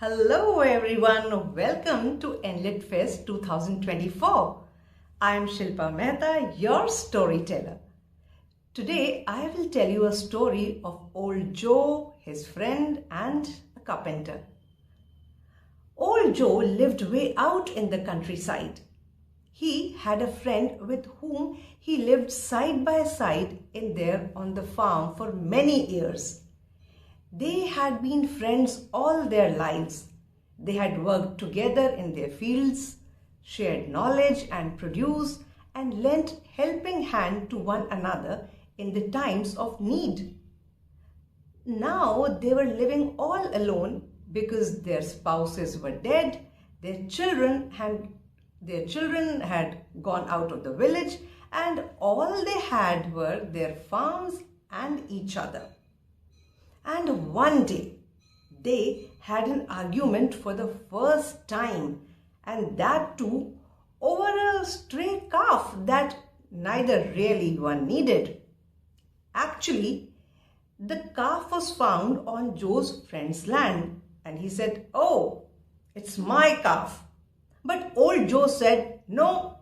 Hello everyone, welcome to Enlit Fest 2024. I am Shilpa Mehta, your storyteller. Today I will tell you a story of old Joe, his friend and a carpenter. Old Joe lived way out in the countryside. He had a friend with whom he lived side by side in there on the farm for many years. They had been friends all their lives. They had worked together in their fields, shared knowledge and produce, and lent helping hand to one another in the times of need. Now they were living all alone because their spouses were dead, their children had gone out of the village, and all they had were their farms and each other. And one day, they had an argument for the first time, and that too over a stray calf that neither really one needed. Actually, the calf was found on Joe's friend's land, and he said, "Oh, it's my calf." But old Joe said, "No,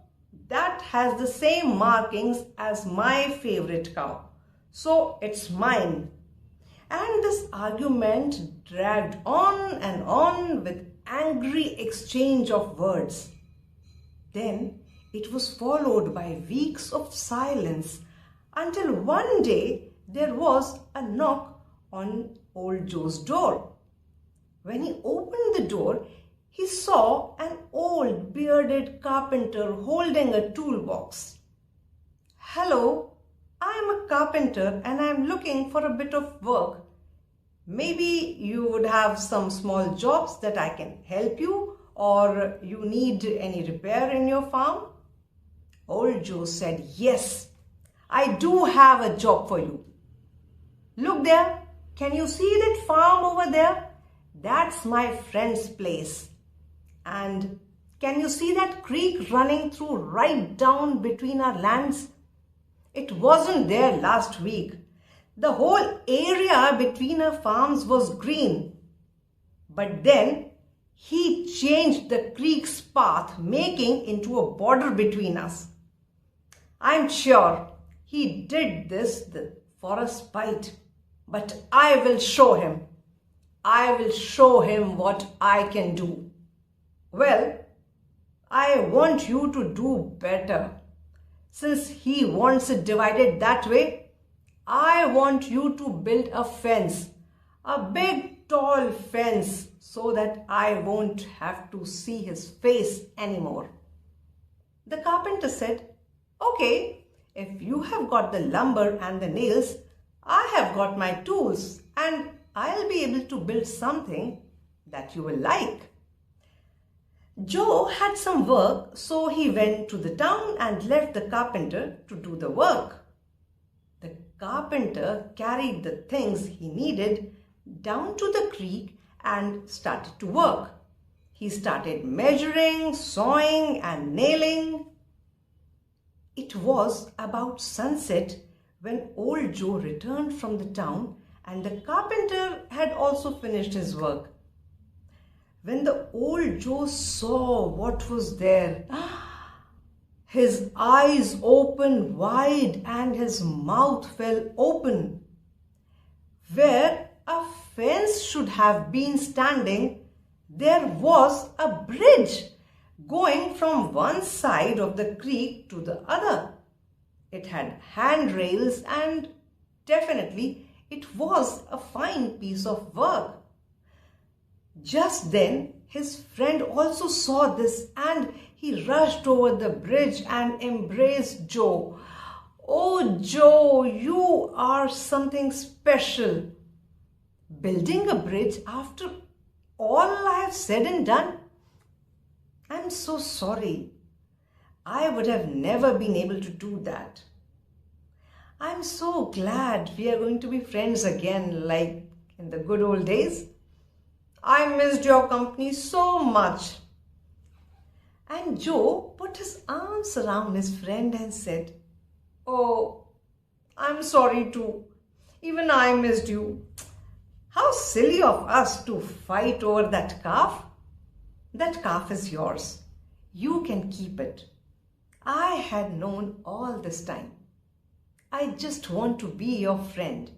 that has the same markings as my favorite cow, so it's mine." And this argument dragged on with angry exchange of words. Then it was followed by weeks of silence until one day there was a knock on old Joe's door. When he opened the door, he saw an old bearded carpenter holding a toolbox. "Hello, I am a carpenter and I am looking for a bit of work. Maybe you would have some small jobs that I can help you, or you need any repair in your farm?" Old Joe said, "Yes, I do have a job for you. Look there, can you see that farm over there? That's my friend's place. And can you see that creek running through right down between our lands? It wasn't there last week. The whole area between our farms was green. But then he changed the creek's path, making into a border between us. I'm sure he did this for a spite, but I will show him. I will show him what I can do. Well, I want you to do better. Since he wants it divided that way, I want you to build a fence, a big tall fence, so that I won't have to see his face anymore." The carpenter said, "Okay, if you have got the lumber and the nails, I have got my tools and I'll be able to build something that you will like." Joe had some work, so he went to the town and left the carpenter to do the work. The carpenter carried the things he needed down to the creek and started to work. He started measuring, sawing, and nailing. It was about sunset when old Joe returned from the town, and the carpenter had also finished his work. When the old Joe saw what was there, his eyes opened wide and his mouth fell open. Where a fence should have been standing, there was a bridge going from one side of the creek to the other. It had handrails and definitely it was a fine piece of work. Just then, his friend also saw this and he rushed over the bridge and embraced Joe. "Oh, Joe, you are something special. Building a bridge after all I have said and done? I'm so sorry. I would have never been able to do that. I'm so glad we are going to be friends again like in the good old days. I missed your company so much." And Joe put his arms around his friend and said, "Oh, I'm sorry too. Even I missed you. How silly of us to fight over that calf. That calf is yours. You can keep it. I had known all this time. I just want to be your friend.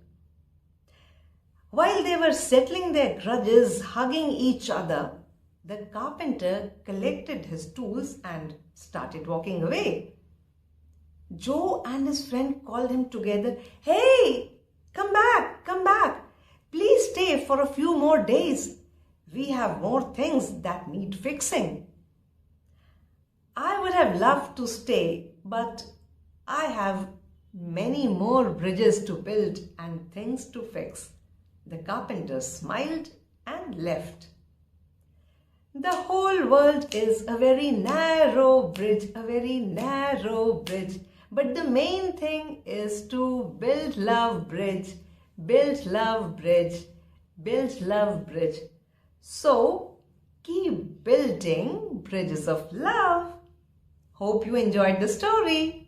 While they were settling their grudges, hugging each other, the carpenter collected his tools and started walking away. Joe and his friend called him together. Hey, come back, come back. Please stay for a few more days. We have more things that need fixing. I would have loved to stay, but I have many more bridges to build and things to fix. The carpenter smiled and left. The whole world is a very narrow bridge, a very narrow bridge. But the main thing is to build love bridge, build love bridge, build love bridge. So keep building bridges of love. Hope you enjoyed the story.